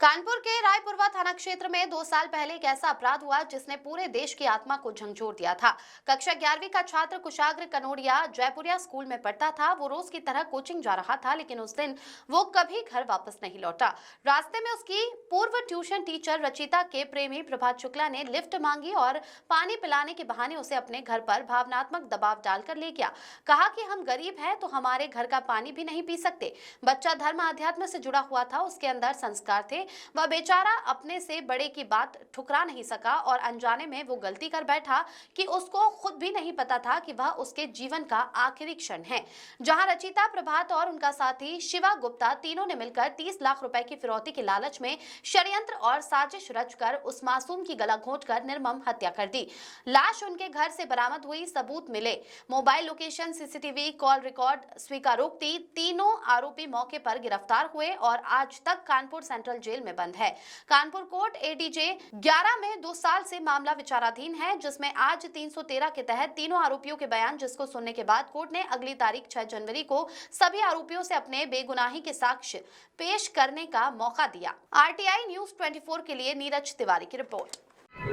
कानपुर के रायपुरवा थाना क्षेत्र में 2 साल पहले एक ऐसा अपराध हुआ जिसने पूरे देश की आत्मा को झंझोर दिया था। कक्षा 11वीं का छात्र कुशाग्र कनोडिया जयपुरिया स्कूल में पढ़ता था। वो रोज की तरह कोचिंग जा रहा था, लेकिन उस दिन वो कभी घर वापस नहीं लौटा। रास्ते में उसकी पूर्व ट्यूशन टीचर रचिता के प्रेमी प्रभात शुक्ला ने लिफ्ट मांगी और पानी पिलाने के बहाने उसे अपने घर पर भावनात्मक दबाव डालकर ले गया। कहा कि हम गरीब हैं तो हमारे घर का पानी भी नहीं पी सकते। बच्चा धर्म अध्यात्म से जुड़ा हुआ था, उसके अंदर संस्कार थे। वह बेचारा अपने से बड़े की बात ठुकरा नहीं सका और अनजाने में वो गलती कर बैठा कि उसको खुद भी नहीं पता था कि वह उसके जीवन का आखिरी क्षण है। जहां रचिता, प्रभात और उनका साथी शिवा गुप्ता तीनों ने मिलकर 30 लाख रुपए की फिरौती के लालच में षड्यंत्र और साजिश रचकर उस मासूम की गला घोंटकर निर्मम हत्या कर दी। लाश उनके घर से बरामद हुई, सबूत मिले, mobile location, CCTV call record, स्वीकारोक्ति। तीनों आरोपी मौके पर गिरफ्तार हुए और आज तक कानपुर सेंट्रल जेल में बंद है। कानपुर कोर्ट एडीजे 11 में 2 साल से मामला विचाराधीन है, जिसमें आज 313 के तहत तीनों आरोपियों के बयान, जिसको सुनने के बाद कोर्ट ने अगली तारीख 6 जनवरी को सभी आरोपियों से अपने बेगुनाही के साक्ष्य पेश करने का मौका दिया। आरटीआई न्यूज 24 के लिए नीरज तिवारी की रिपोर्ट।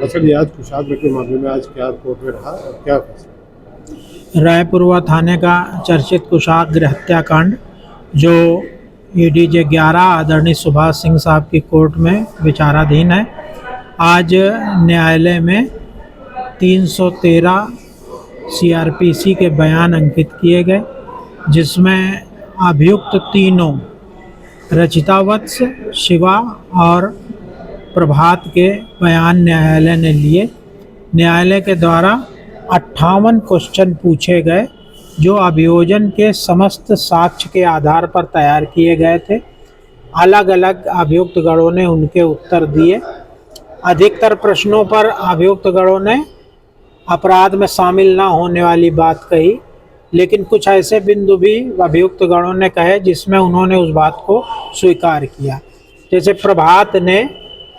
अच्छा जी, आज कुशाग्र के मामले में आज क्या कोर्ट में रहा और क्या फैसला? रायपुरवा थाने का चर्चित कुशाग्र हत्याकांड जो एडीजे 11 आदरणीय सुभाष सिंह साहब की कोर्ट में विचाराधीन है, आज न्यायालय में 313 सीआरपीसी के बयान अंकित किए गए, जिसमें अभियुक्त तीनों रचिता वत्स, शिवा और प्रभात के बयान न्यायालय ने लिए। न्यायालय के द्वारा 58 क्वेश्चन पूछे गए जो अभियोजन के समस्त साक्ष्य के आधार पर तैयार किए गए थे। अलग अलग अभियुक्त गणों ने उनके उत्तर दिए। अधिकतर प्रश्नों पर अभियुक्त गणों ने अपराध में शामिल न होने वाली बात कही, लेकिन कुछ ऐसे बिंदु भी अभियुक्त गणों ने कहे जिसमें उन्होंने उस बात को स्वीकार किया। जैसे प्रभात ने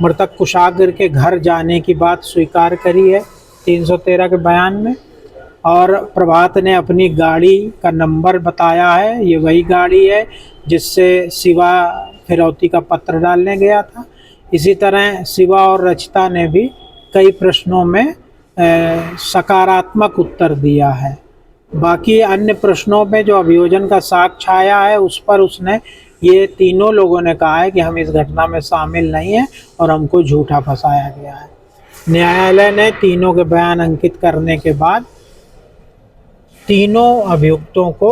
मृतक कुशाग्र के घर जाने की बात स्वीकार करी है 313 के बयान में, और प्रभात ने अपनी गाड़ी का नंबर बताया है, ये वही गाड़ी है जिससे शिवा फिरौती का पत्र डालने गया था। इसी तरह शिवा और रचिता ने भी कई प्रश्नों में सकारात्मक उत्तर दिया है। बाकी अन्य प्रश्नों में जो अभियोजन का साक्ष्य आया है उस पर उसने ये तीनों लोगों ने कहा है कि हम इस घटना में शामिल नहीं हैं और हमको झूठा फंसाया गया है। न्यायालय ने तीनों के बयान अंकित करने के बाद तीनों अभियुक्तों को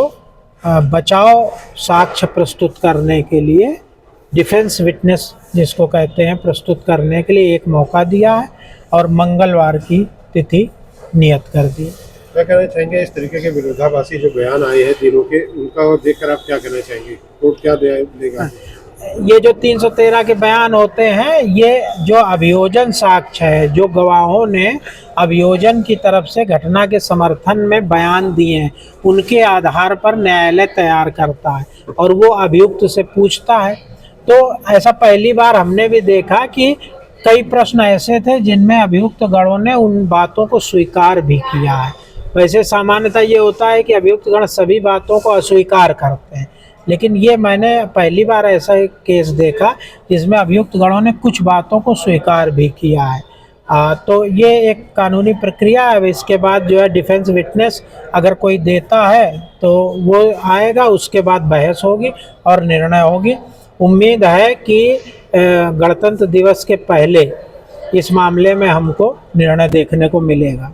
बचाव साक्ष्य प्रस्तुत करने के लिए, डिफेंस विटनेस जिसको कहते हैं, प्रस्तुत करने के लिए एक मौका दिया है और मंगलवार की तिथि नियत कर दी। क्या कहना चाहेंगे इस तरीके के विरोधाभासी जो बयान आए हैं तीनों के, उनका देखकर आप क्या कहना चाहेंगे? कोर्ट क्या देगा? ये जो 313 के बयान होते हैं, ये जो अभियोजन साक्ष्य है, जो गवाहों ने अभियोजन की तरफ से घटना के समर्थन में बयान दिए हैं, उनके आधार पर न्यायालय तैयार करता है और वो अभियुक्त से पूछता है। तो ऐसा पहली बार हमने भी देखा कि कई प्रश्न ऐसे थे जिनमें अभियुक्त गणों ने उन बातों को स्वीकार भी किया है। वैसे सामान्यतः ये होता है कि अभियुक्त गण सभी बातों को अस्वीकार करते हैं, लेकिन ये मैंने पहली बार ऐसा एक केस देखा जिसमें अभियुक्त गणों ने कुछ बातों को स्वीकार भी किया है। तो ये एक कानूनी प्रक्रिया है। इसके बाद जो है डिफेंस विटनेस अगर कोई देता है तो वो आएगा, उसके बाद बहस होगी और निर्णय होगी। उम्मीद है कि गणतंत्र दिवस के पहले इस मामले में हमको निर्णय देखने को मिलेगा।